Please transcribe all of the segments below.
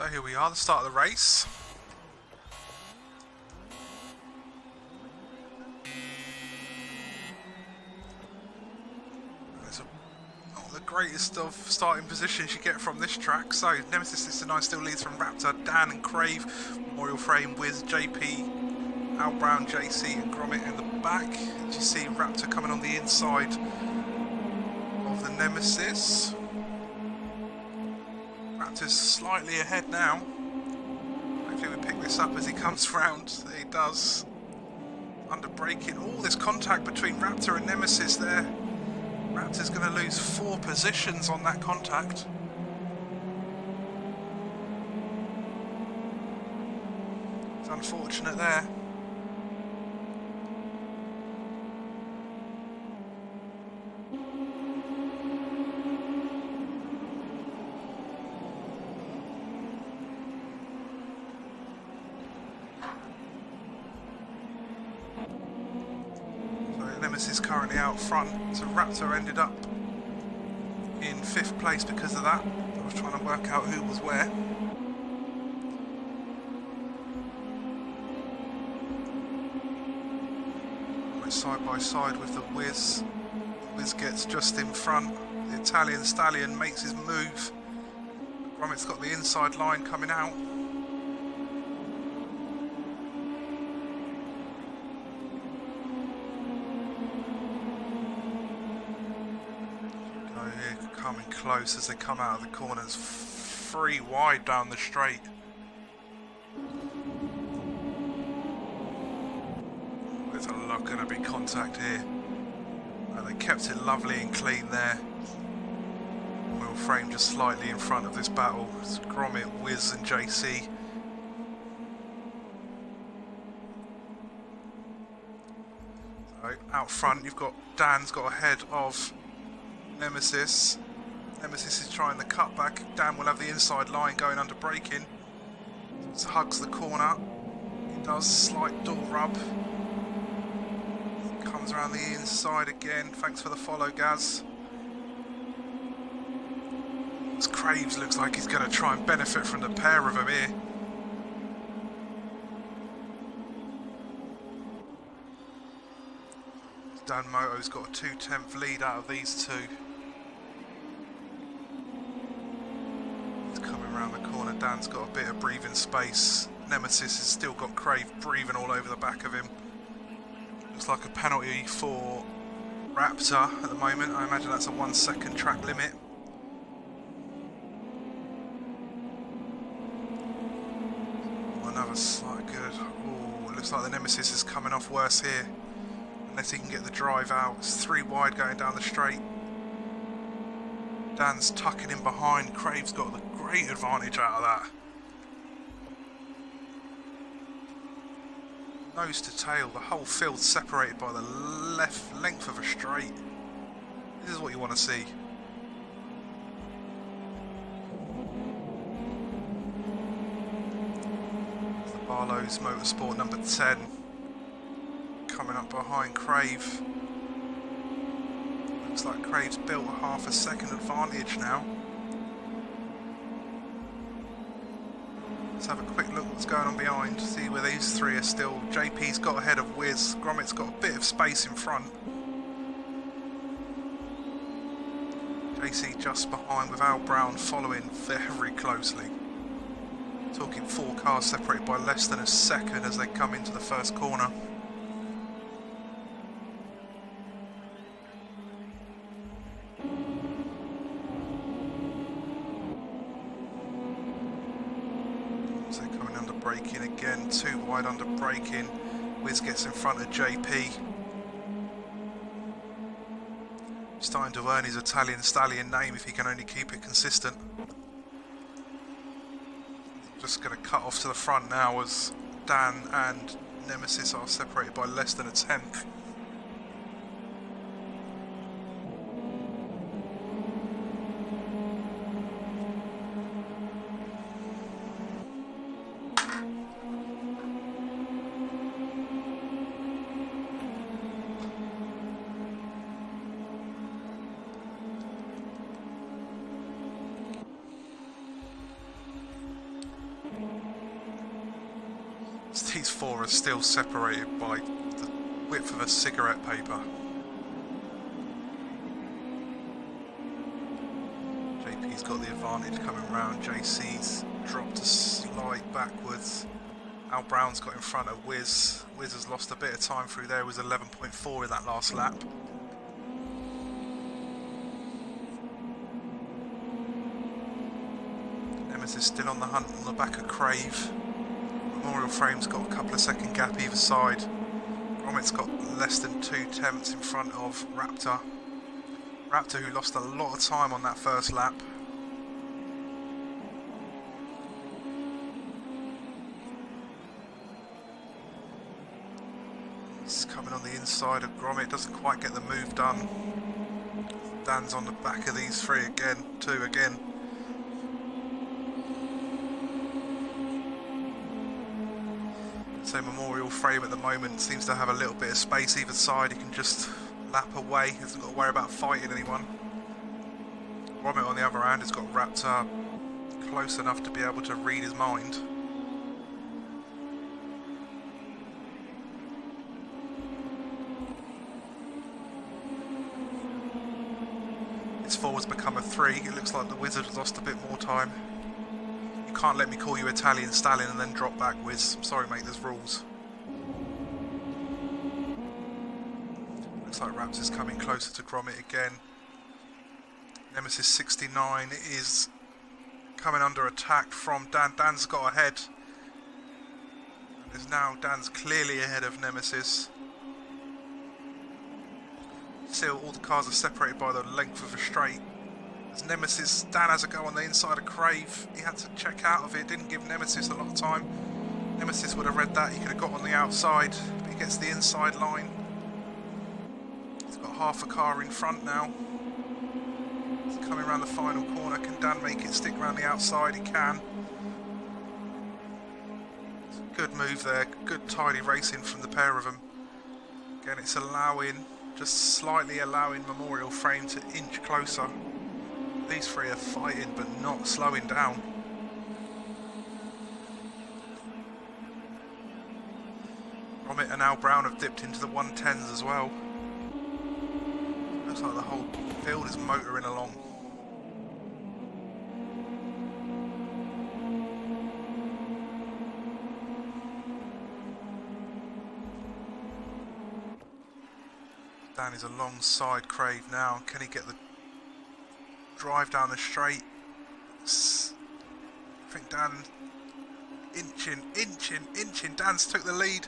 So here we are, the start of the race. Not the greatest of starting positions you get from this track. So Nemesis 69 still leads from Raptor, Dan and Crave, Memorial Frame, Wiz, JP, Al Brown, JC and Gromit in the back. As you see Raptor coming on the inside of the Nemesis. Raptor's slightly ahead now. Hopefully we pick this up as he comes round. He does. Under braking. All this contact between Raptor and Nemesis there. Raptor's going to lose 4 positions on that contact. It's unfortunate there. Nemesis currently out front, so Raptor ended up in 5th place because of that. I was trying to work out who was where. We're side by side with the Wiz. Wiz gets just in front. The Italian Stallion makes his move. Gromit's got the inside line coming out. Coming close as they come out of the corners, 3 wide down the straight. There's a lot going to be contact here. They kept it lovely and clean there. Wheel frame just slightly in front of this battle. It's Gromit, Wiz and JC. So out front you've got Dan's got ahead of Nemesis. Nemesis is trying the cutback. Dan will have the inside line going under braking. Just hugs the corner. He does slight door rub. Comes around the inside again. Thanks for the follow, Gaz. As Craves looks like he's going to try and benefit from the pair of them here. Dan Moto's got a 2/10 lead out of these two. Around the corner, Dan's got a bit of breathing space. Nemesis has still got Crave breathing all over the back of him. Looks like a penalty for Raptor at the moment. I imagine that's a 1 second track limit. Another slight good. Oh, looks like the Nemesis is coming off worse here. Unless he can get the drive out. It's 3 wide going down the straight. Dan's tucking in behind. Crave's got the great advantage out of that. Nose to tail, the whole field separated by the length of a straight. This is what you want to see. The Barlow's Motorsport number 10 coming up behind Crave. Looks like Crave's built a half a second advantage now. Let's have a quick look what's going on behind, see where these 3 are still. JP's got ahead of Wiz, Gromit's got a bit of space in front. JC just behind with Al Brown following very closely. Talking 4 cars separated by less than a second as they come into the first corner. Braking again, 2 wide under braking. Wiz gets in front of JP. Starting to earn his Italian Stallion name if he can only keep it consistent. Just going to cut off to the front now as Dan and Nemesis are separated by less than a tenth. These four are still separated by the width of a cigarette paper. JP's got the advantage coming round. JC's dropped a slight backwards. Al Brown's got in front of Wiz. Wiz has lost a bit of time through there. It was 11.4 in that last lap. Nemesis still on the hunt on the back of Crave. Memorial Frame's got a couple of second gap either side. Gromit's got less than 2 tenths in front of Raptor. Raptor, who lost a lot of time on that first lap. He's coming on the inside of Gromit, doesn't quite get the move done. Dan's on the back of these three again, two again. So Memorial Frame at the moment seems to have a little bit of space either side. He can just lap away, he hasn't got to worry about fighting anyone. Gromit on the other hand has got Raptor close enough to be able to read his mind. His forward's become a 3. It looks like the Wizard has lost a bit more time. You can't let me call you Italian Stalin and then drop back, Wiz. I'm sorry, mate, there's rules. Looks like Raptor's coming closer to Gromit again. Nemesis 69 is coming under attack from Dan. Dan's got ahead. And now Dan's clearly ahead of Nemesis. Still, all the cars are separated by the length of a straight. As Nemesis, Dan has a go on the inside of Crave. He had to check out of it, didn't give Nemesis a lot of time. Nemesis would have read that, he could have got on the outside, but he gets the inside line. He's got half a car in front now. He's coming around the final corner. Can Dan make it stick around the outside? He can. Good move there, good tidy racing from the pair of them. Again, it's allowing, just slightly allowing Memorial Frame to inch closer. These three are fighting but not slowing down. Gromit and Al Brown have dipped into the 110s as well. Looks like the whole field is motoring along. Dan is alongside Crave now. Can he get the drive down the straight? I think Dan inching. Dan's took the lead.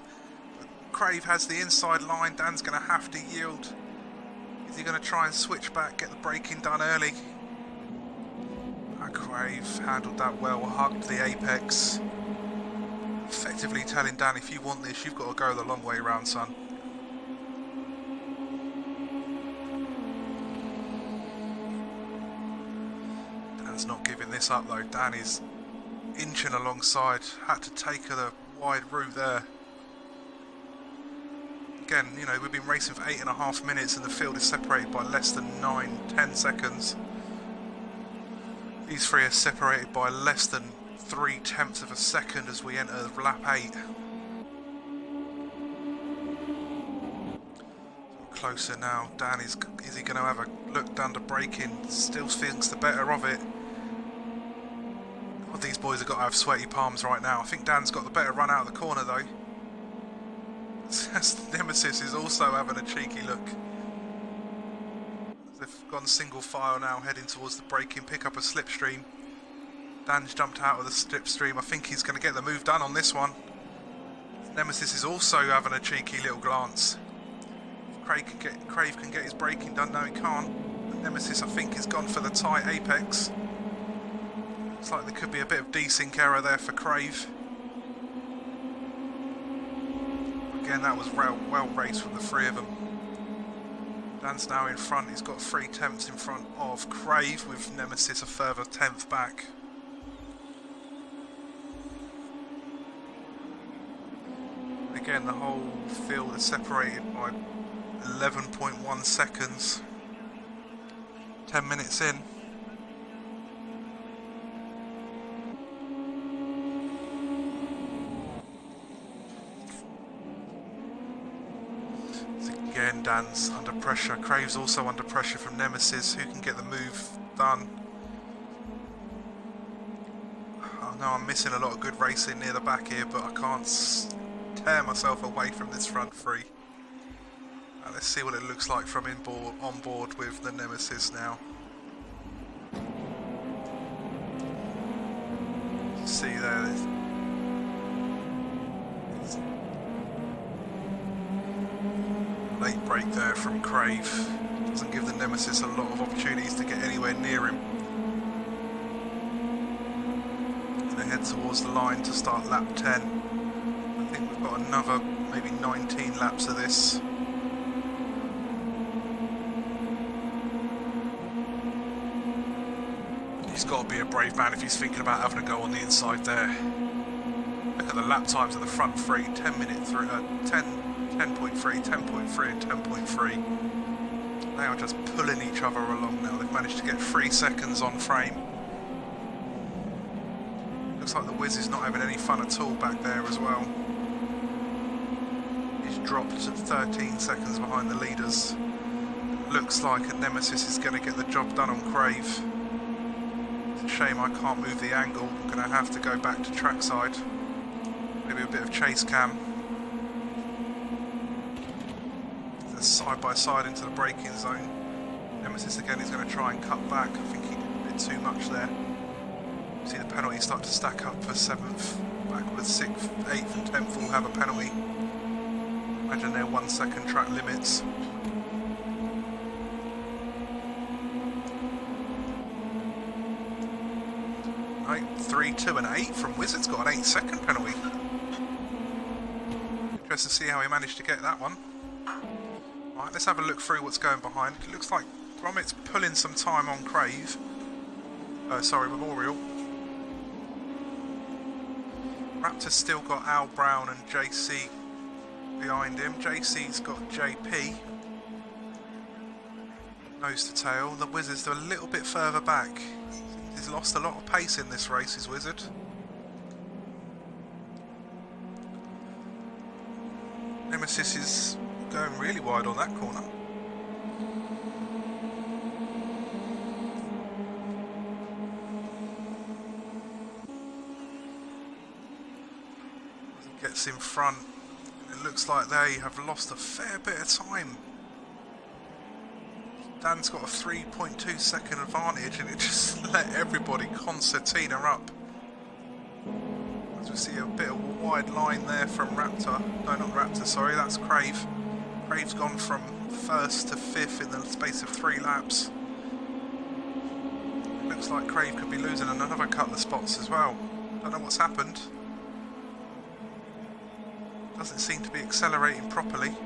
Crave has the inside line. Dan's going to have to yield. Is he going to try and switch back, get the braking done early? Crave handled that well, hugged the apex. Effectively telling Dan, if you want this, you've got to go the long way round, son. Dan's not giving this up though. Dan is inching alongside. Had to take the wide route there. Again, you know, we've been racing for 8.5 minutes and the field is separated by less than 9-10 seconds. These three are separated by less than 0.3 of a second as we enter lap 8. Closer now. Dan is he going to have a look down to braking? Still thinks the better of it. God, these boys have got to have sweaty palms right now. I think Dan's got the better run out of the corner though. Nemesis is also having a cheeky look. They've gone single file now, heading towards the braking, pick up a slipstream. Dan's jumped out of the slipstream. I think he's going to get the move done on this one. Nemesis is also having a cheeky little glance. If Crave can get his braking done, no he can't. And Nemesis I think is gone for the tight apex. Looks like there could be a bit of desync error there for Crave. Again, that was well raced from the three of them. Dan's now in front. He's got 0.3 in front of Crave, with Nemesis a further 10th back. Again, the whole field is separated by 11.1 seconds. 10 minutes in. Dan's under pressure. Crave's also under pressure from Nemesis. Who can get the move done? I know I'm missing a lot of good racing near the back here, but I can't tear myself away from this front three. Let's see what it looks like from on board with the Nemesis now. See there. Late break there from Crave. Doesn't give the Nemesis a lot of opportunities to get anywhere near him. Gonna head towards the line to start lap 10. I think we've got another maybe 19 laps of this. He's got to be a brave man if he's thinking about having to go on the inside there. Look at the lap times of the front three, 10 minute through, 10.3, 10.3 and 10.3. They are just pulling each other along now. They've managed to get 3 seconds on frame. Looks like the Wiz is not having any fun at all back there as well. He's dropped to 13 seconds behind the leaders. Looks like a Nemesis is going to get the job done on Crave. It's a shame I can't move the angle. I'm going to have to go back to trackside. Maybe a bit of chase cam. Side by side into the braking zone. Nemesis again is going to try and cut back. I think he did a bit too much there. See the penalties start to stack up for 7th, backwards 6th, 8th and 10th will have a penalty. Imagine their 1 second track limits. Right, 3, 2 and 8 from Wizard's got an 8-second penalty. Interesting to see how he managed to get that one. Right, let's have a look through what's going behind. It looks like Gromit's pulling some time on Crave. Memorial. Raptor's still got Al Brown and JC behind him. JC's got JP. Nose to tail. The Wizard's a little bit further back. He's lost a lot of pace in this race, his Wizard. Nemesis is going really wide on that corner. Gets in front. It looks like they have lost a fair bit of time. Dan's got a 3.2 second advantage and it just let everybody concertina up. As we see a bit of a wide line there from Raptor. No, not Raptor, sorry, that's Crave. Crave's gone from 1st to 5th in the space of 3 laps. It looks like Crave could be losing another couple of spots as well. Don't know what's happened. Doesn't seem to be accelerating properly.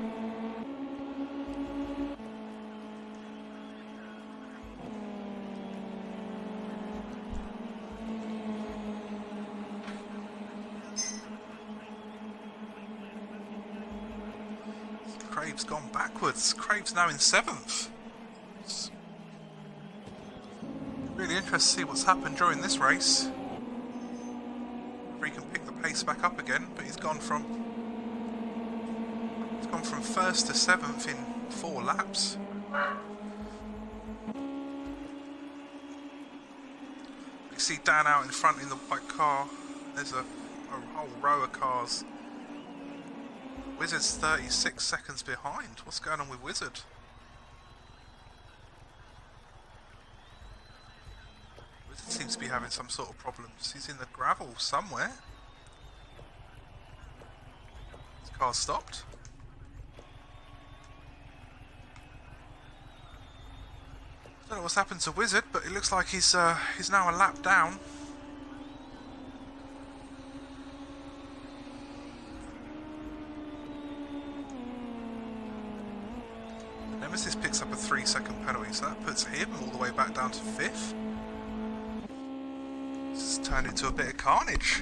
Crave's gone backwards. Crave's now in 7th. It's really interesting to see what's happened during this race. If he can pick the pace back up again, but he's gone from 1st to 7th in 4 laps. You see Dan out in front in the white car. There's a whole row of cars. Wizard's 36 seconds behind. What's going on with Wizard? Wizard seems to be having some sort of problems. He's in the gravel somewhere. His car's stopped. Don't know what's happened to Wizard, but it looks like he's now a lap down. Nemesis picks up a 3-second penalty, so that puts him all the way back down to 5th. This has turned into a bit of carnage.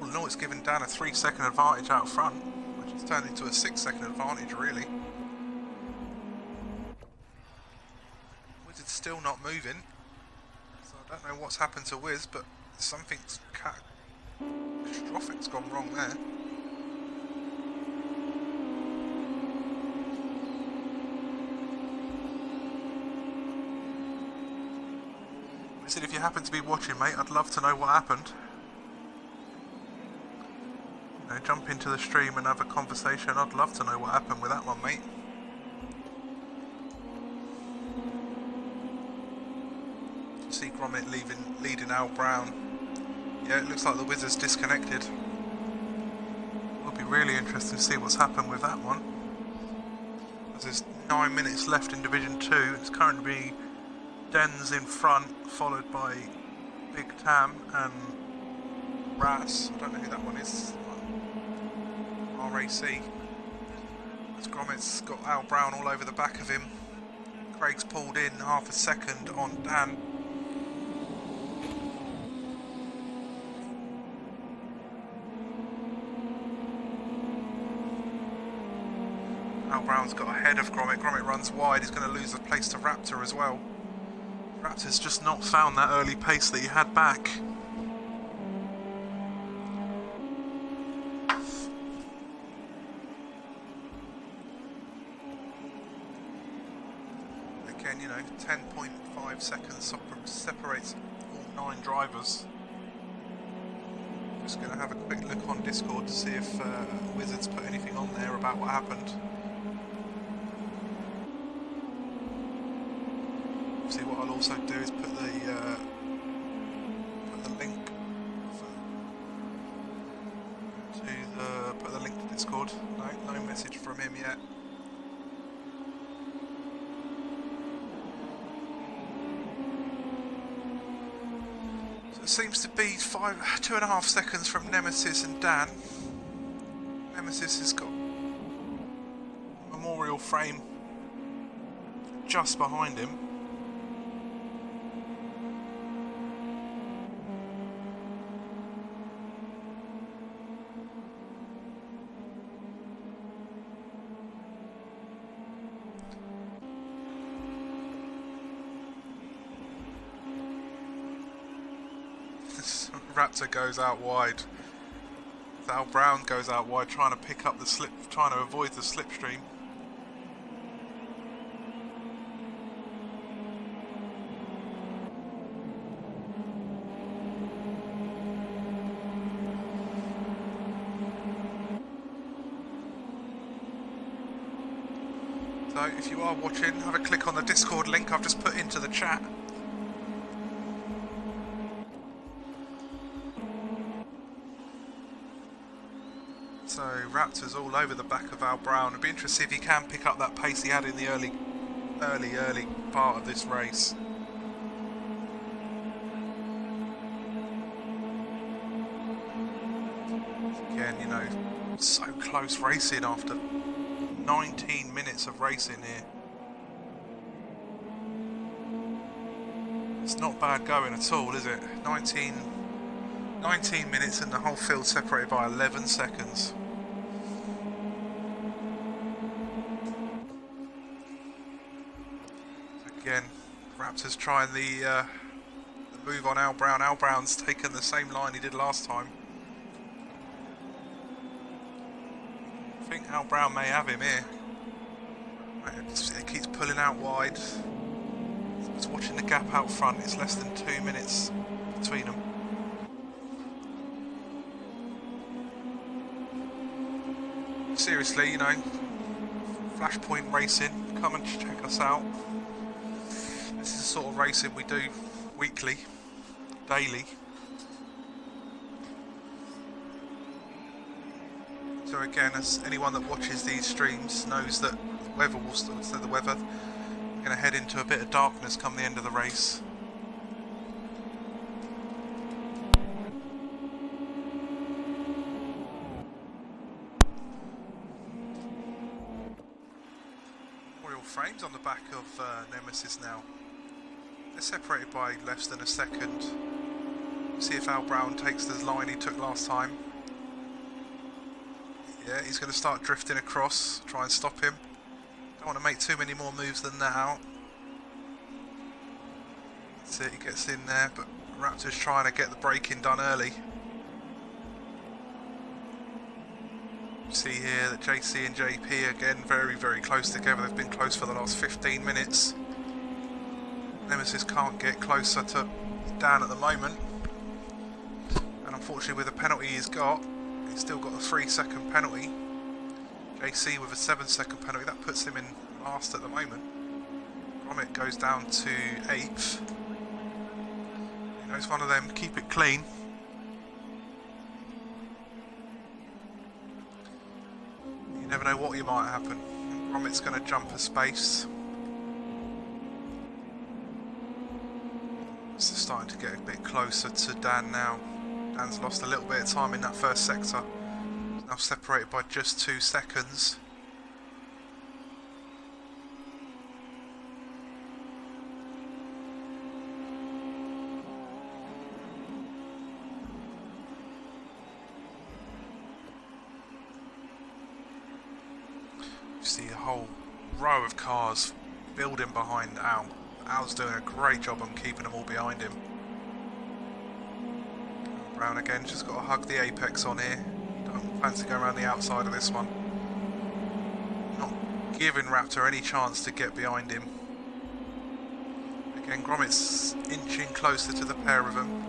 All in all, it's given Dan a 3-second advantage out front, which has turned into a 6-second advantage, really. Wizard's still not moving, so I don't know what's happened to Wiz, but something's catastrophic's gone wrong there. Listen, if you happen to be watching, mate, I'd love to know what happened. You know, jump into the stream and have a conversation. I'd love to know what happened with that one, mate. See Gromit leading Al Brown. Yeah, it looks like the Wizard's disconnected. It'll be really interesting to see what's happened with that one. As there's 9 minutes left in Division 2. It's currently Dens in front, followed by Big Tam and Ras. I don't know who that one is. RAC. As Gromit's got Al Brown all over the back of him. Craig's pulled in half a second on Dan. Al Brown's got ahead of Gromit. Gromit runs wide. He's going to lose the place to Raptor as well. Raptor's just not found that early pace that he had back. Again, you know, 10.5 seconds separates all 9 drivers. Just going to have a quick look on Discord to see if Wizards put anything on there about what happened. See, what I'll also do is put the link put the link to Discord. No message from him yet. So it seems to be 2.5 seconds from Nemesis and Dan. Nemesis has got a memorial frame just behind him. Raptor goes out wide. Al Brown goes out wide, trying to pick up the slip, trying to avoid the slipstream. So, if you are watching, have a click on the Discord link I've just put into the chat. So Raptor's all over the back of Al Brown. It'd be interesting to see if he can pick up that pace he had in the early part of this race. Again, you know, so close racing after 19 minutes of racing here. It's not bad going at all, is it? 19 minutes and the whole field separated by 11 seconds. Again, Raptor's trying the move on Al Brown. Al Brown's taken the same line he did last time. I think Al Brown may have him here. It keeps pulling out wide. Just watching the gap out front. It's less than 2 minutes between them. Seriously, you know, Flashpoint Racing, come and check us out. This is the sort of racing we do weekly, daily. So again, as anyone that watches these streams knows that the weather will still, so the weather, we're going to head into a bit of darkness come the end of the race. Frames on the back of Nemesis now. They're separated by less than a second. See if Al Brown takes the line he took last time. Yeah, he's going to start drifting across, try and stop him. Don't want to make too many more moves than that out. That's it, he gets in there, but Raptor's trying to get the braking done early. See here that JC and JP again very, very close together. They've been close for the last 15 minutes. Nemesis can't get closer to Dan at the moment. And unfortunately with the penalty he's got, he's still got a 3-second penalty. JC with a 7-second penalty, that puts him in last at the moment. Gromit goes down to 8th. You know, it's one of them, keep it clean. You never know what you might happen. Gromit's going to jump a space. It's starting to get a bit closer to Dan now. Dan's lost a little bit of time in that first sector. He's now separated by just 2 seconds. You see a whole row of cars building behind Al. Al's doing a great job on keeping them all behind him. Brown again, just got to hug the apex on here. Don't fancy going around the outside of this one. Not giving Raptor any chance to get behind him. Again, Gromit's inching closer to the pair of them.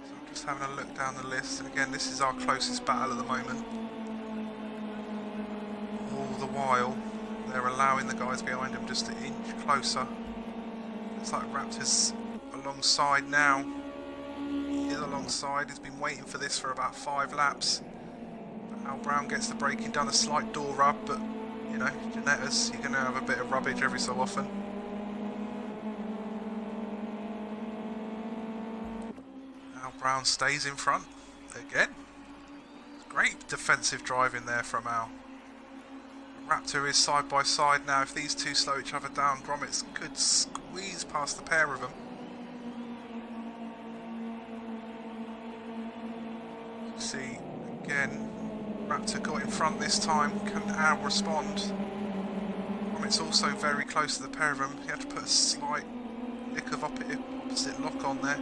So I'm just having a look down the list, and again, this is our closest battle at the moment. The while they're allowing the guys behind him just to inch closer. Looks like Raptor's alongside now. He is alongside, he's been waiting for this for about 5 laps. But Al Brown gets the braking done, a slight door rub, but you know, Ginetta's, you're going to have a bit of rubbage every so often. Al Brown stays in front again. Great defensive driving there from Al. Raptor is side by side now. If these two slow each other down, Gromit could squeeze past the pair of them. See, again, Raptor got in front this time. Can Al respond? Gromit's also very close to the pair of them. He had to put a slight lick of opposite lock on there.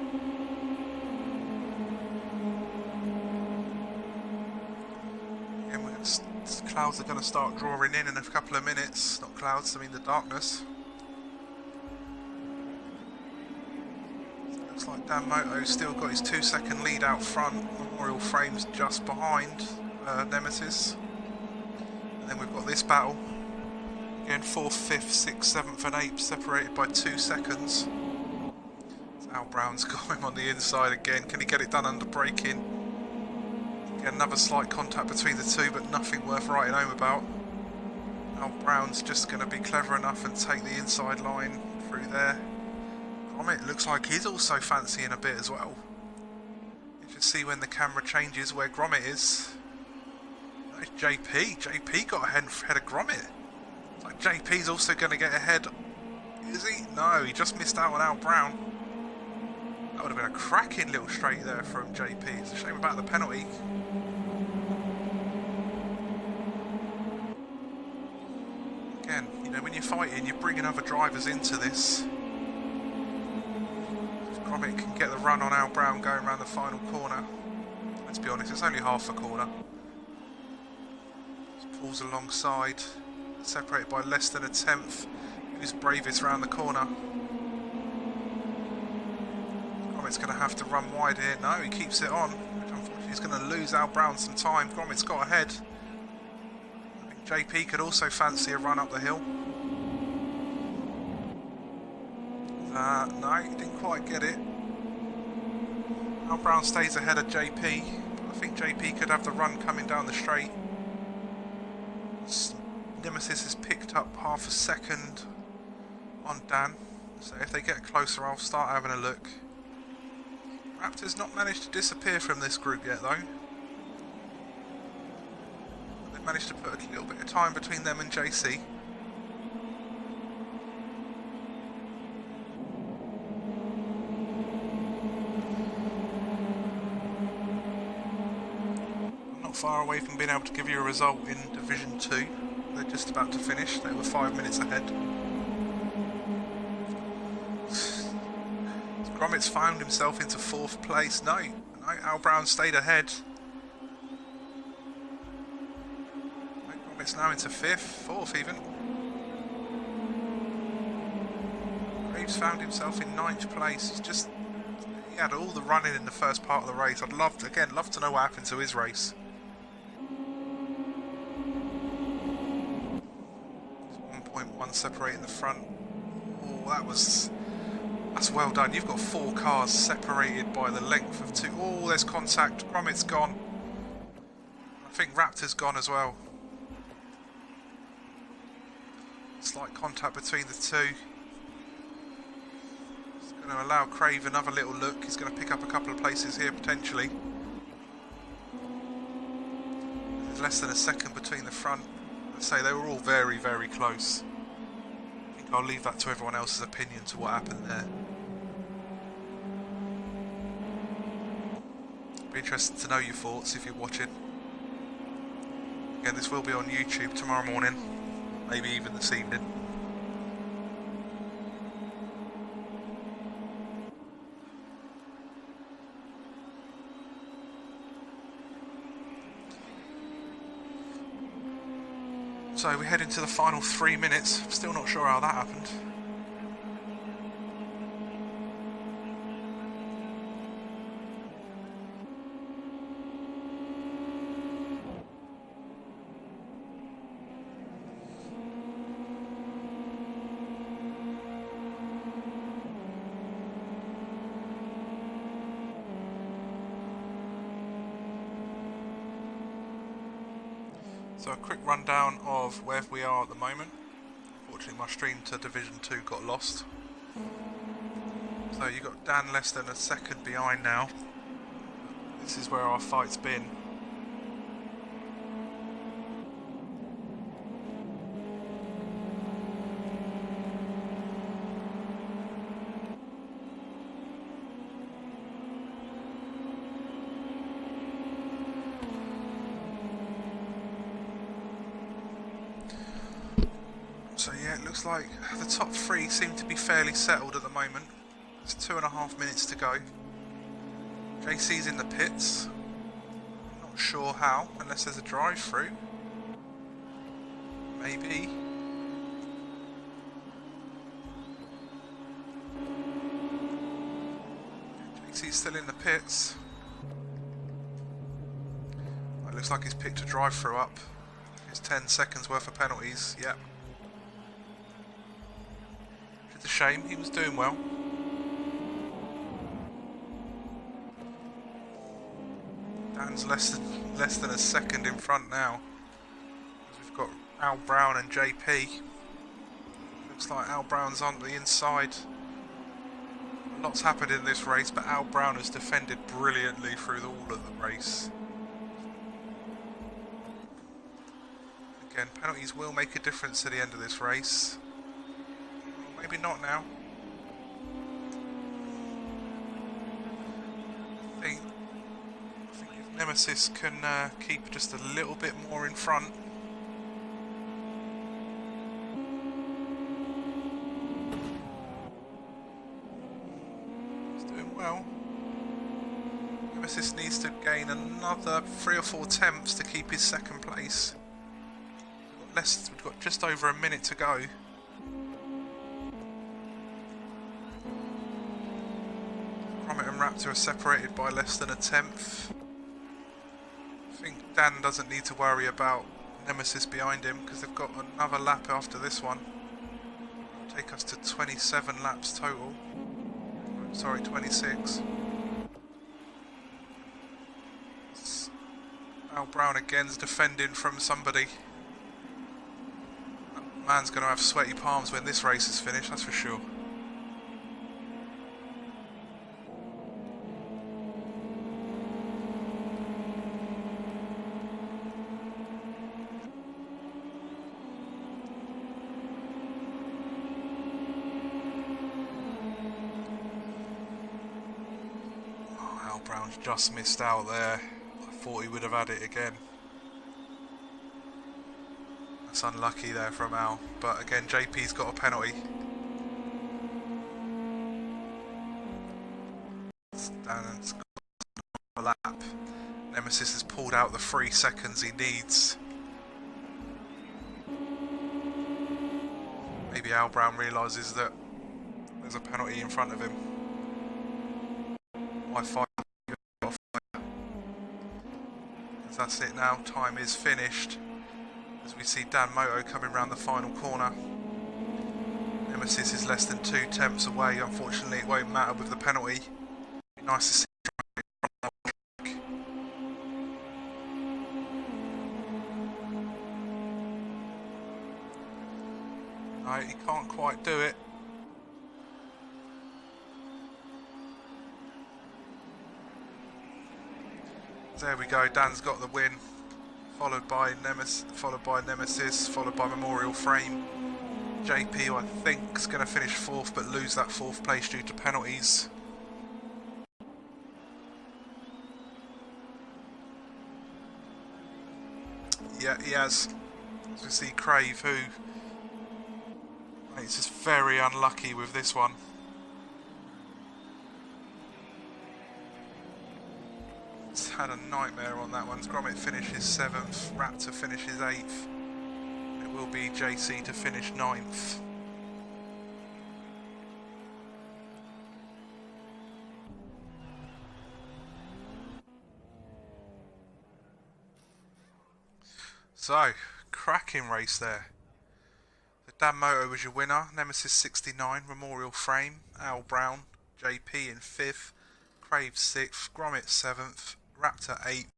Clouds are going to start drawing in a couple of minutes. Not clouds, I mean the darkness. Looks like Dan Moto's still got his 2-second lead out front. Memorial Frame's just behind Nemesis. And then we've got this battle. Again, 4th, 5th, 6th, 7th and 8th separated by 2 seconds. So Al Brown's got him on the inside again. Can he get it done under braking? Another slight contact between the two, but nothing worth writing home about. Al Brown's just going to be clever enough and take the inside line through there. Gromit looks like he's also fancying a bit as well. You can see when the camera changes where Gromit is. There's JP. JP got ahead of Gromit. It's like JP's also going to get ahead. Is he? No, he just missed out on Al Brown. That would have been a cracking little straight there from JP. It's a shame about the penalty. Again, you know, when you're fighting, you're bringing other drivers into this. If Gromit can get the run on Al Brown going around the final corner. Let's be honest, it's only half a corner. Just pulls alongside, separated by less than a 10th. Who's bravest round the corner? Gromit's going to have to run wide here. No, he keeps it on. Unfortunately, he's going to lose Al Brown some time. Gromit's got ahead. JP could also fancy a run up the hill. No, he didn't quite get it. Al Brown stays ahead of JP. I think JP could have the run coming down the straight. Nemesis has picked up half a second on Dan. So if they get closer, I'll start having a look. Raptor's not managed to disappear from this group yet though. Managed to put a little bit of time between them and JC. I'm not far away from being able to give you a result in Division 2. They're just about to finish. They were 5 minutes ahead. Gromit's found himself into 4th place. No, Al Brown stayed ahead. It's now into 5th, 4th even. Graves found himself in 9th place. He had all the running in the first part of the race. I'd love to know what happened to his race. 1.1 separating the front. Oh, that's well done. You've got 4 cars separated by the length of 2. Oh, there's contact. Gromit's gone. I think Raptor's gone as well. Slight contact between the two. It's going to allow Crave another little look. He's going to pick up a couple of places here potentially. There's less than a second between the front. Let's say they were all very, very close. I think I'll leave that to everyone else's opinion to what happened there. Be interested to know your thoughts if you're watching. Again, this will be on YouTube tomorrow morning, maybe even this evening. So we head into the final 3 minutes. Still not sure how that happened. So a quick rundown of where we are at the moment. Unfortunately my stream to Division 2 got lost. So you've got Dan less than a second behind now. This is where our fight's been. So yeah, it looks like the top 3 seem to be fairly settled at the moment. There's 2.5 minutes to go. JC's in the pits. Not sure how, unless there's a drive-through. Maybe. JC's still in the pits. It looks like he's picked a drive-through up. It's 10 seconds worth of penalties, yep. It's a shame, he was doing well. Dan's less than a second in front now. We've got Al Brown and JP. Looks like Al Brown's on the inside. Lots happened in this race, but Al Brown has defended brilliantly through all of the race. Again, penalties will make a difference to the end of this race. Maybe not now. I think if Nemesis can keep just a little bit more in front. He's doing well. Nemesis needs to gain another 3 or 4 attempts to keep his second place. We've got just over a minute to go. Gromit and Raptor are separated by less than a tenth. I think Dan doesn't need to worry about Nemesis behind him because they've got another lap after this one. It'll take us to 27 laps total. Sorry, 26. Al Brown again's defending from somebody. That man's going to have sweaty palms when this race is finished, that's for sure. Brown's just missed out there. I thought he would have had it again. That's unlucky there from Al. But again, JP's got a penalty. Dan's got a lap. Nemesis has pulled out the 3 seconds he needs. maybe Al Brown realises that there's a penalty in front of him. Why fight? That's it now. Time is finished. As we see Dan Moto coming round the final corner. Nemesis is less than 2 tenths away. Unfortunately, it won't matter with the penalty. Be nice to see. No, he can't quite do it. There we go. Dan's got the win. Followed by Nemesis, followed by Memorial Frame. JP, who I think, is going to finish 4th but lose that 4th place due to penalties. Yeah, he has. As we see Crave, who is just very unlucky with this one. It's had a nightmare on that one. Gromit finishes 7th, Raptor finishes 8th. It will be JC to finish 9th. So, cracking race there. The Dan Moto was your winner. Nemesis 69, Memorial Frame, Al Brown, JP in 5th, Crave 6th, Gromit 7th, Raptor 8th,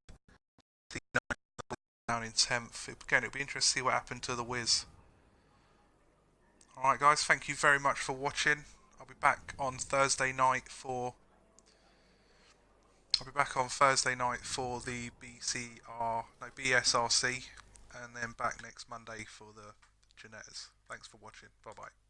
down in 10th. Again, it'll be interesting to see what happened to the Wiz. Alright guys, thank you very much for watching. I'll be back on Thursday night for the BSRC, and then back next Monday for the Ginettas. Thanks for watching. Bye bye.